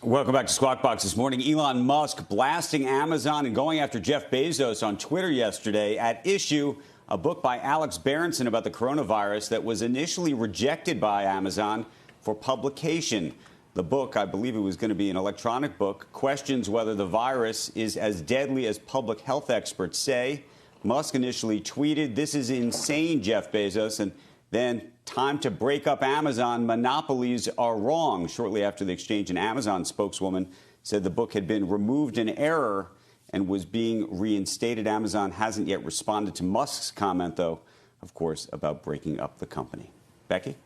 Welcome back to Squawk Box this morning. Elon Musk blasting Amazon and going after Jeff Bezos on Twitter yesterday. At issue, a book by Alex Berenson about the coronavirus that was initially rejected by Amazon for publication. The book, I believe it was going to be an electronic book, questions whether the virus is as deadly as public health experts say. Musk initially tweeted, "This is insane, Jeff Bezos," and then, "Time to break up Amazon. Monopolies are wrong." Shortly after the exchange, an Amazon spokeswoman said the book had been removed in error and was being reinstated. Amazon hasn't yet responded to Musk's comment, though, of course, about breaking up the company. Becky?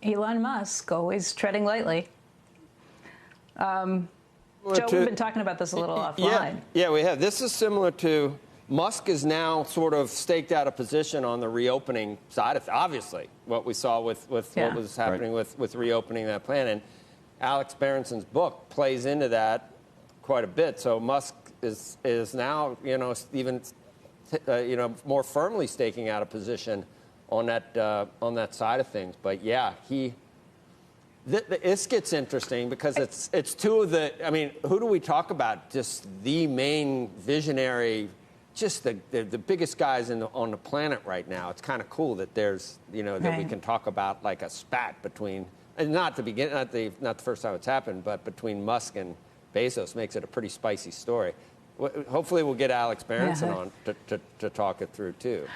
Elon Musk, always treading lightly. Joe, we've been talking about this a little offline. Yeah, we have. This is similar to Musk is now sort of staked out a position on the reopening side of obviously what we saw with what was happening with reopening that plan. And Alex Berenson's book plays into that quite a bit. So Musk is now, even more firmly staking out a position on that side of things. But yeah, this gets interesting because it's two of the, who do we talk about? Just the main visionary, just the biggest guys on the planet right now. It's kind of cool that there's, that we can talk about like a spat between, and not the first time it's happened, but between Musk and Bezos makes it a pretty spicy story. Hopefully we'll get Alex Berenson on to talk it through too.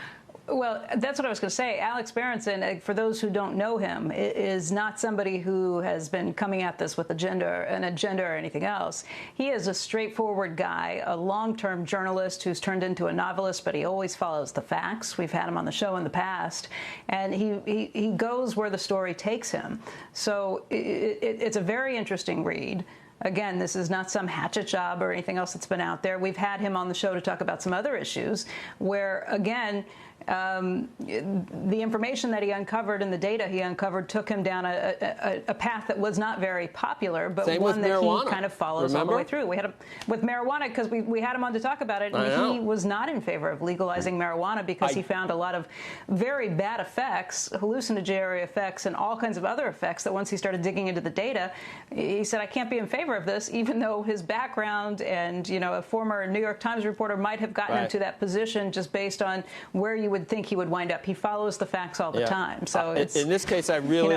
Well, that's what I was going to say. Alex Berenson, for those who don't know him, is not somebody who has been coming at this with an agenda or anything else. He is a straightforward guy, a long-term journalist who's turned into a novelist, but he always follows the facts. We've had him on the show in the past, and he goes where the story takes him. So it's a very interesting read. Again, this is not some hatchet job or anything else that's been out there. We've had him on the show to talk about some other issues where, again, the information that he uncovered and the data he uncovered took him down a path that was not very popular, but one that he kind of follows all the way through. We had him with marijuana because we had him on to talk about it, and he was not in favor of legalizing marijuana because he found a lot of very bad effects, hallucinatory effects, and all kinds of other effects that once he started digging into the data, he said, I can't be in favor of this, even though his background and, a former New York Times reporter might have gotten him to that position just based on where you would think he would wind up. He follows the facts all the time. So it's, in this case, I really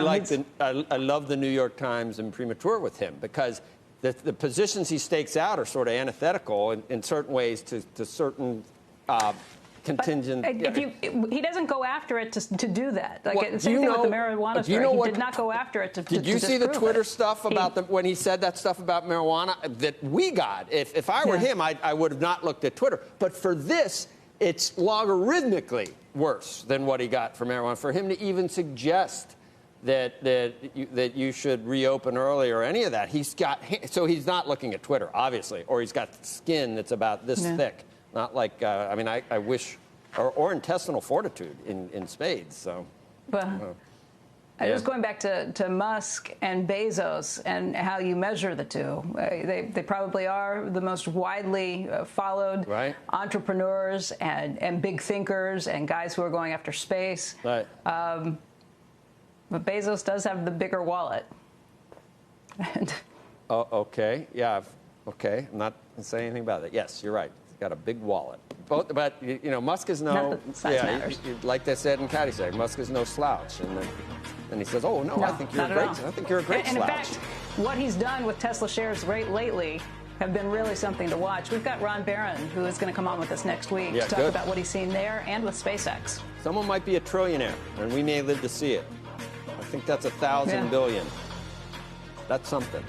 I love the New York Times imprimatur with him because the positions he stakes out are sort of antithetical in certain ways to certain contingent. He doesn't go after it to do that. Like same thing with the marijuana story. He did not go after it to Did you see the Twitter stuff about when he said that stuff about marijuana that we got? If I were him, I would have not looked at Twitter. But for this, it's logarithmically worse than what he got for marijuana. For him to even suggest that you should reopen early or any of that, he's not looking at Twitter, obviously, or he's got skin that's about this thick. Not like, I wish, or intestinal fortitude in spades. So, just going back to Musk and Bezos and how you measure the two, they probably are the most widely followed entrepreneurs and big thinkers and guys who are going after space. Right. But Bezos does have the bigger wallet. Okay. Yeah. Okay. I'm not saying anything about it. Yes, you're right. Got a big wallet. But Musk is like they said in Caddyshack, Musk is no slouch. And he says, "Oh no, I think you're great. I think you're a great slouch." In fact, what he's done with Tesla shares lately have been really something to watch. We've got Ron Barron, who is going to come on with us next week to talk about what he's seen there and with SpaceX. Someone might be a trillionaire, and we may live to see it. I think that's 1,000 billion. That's something.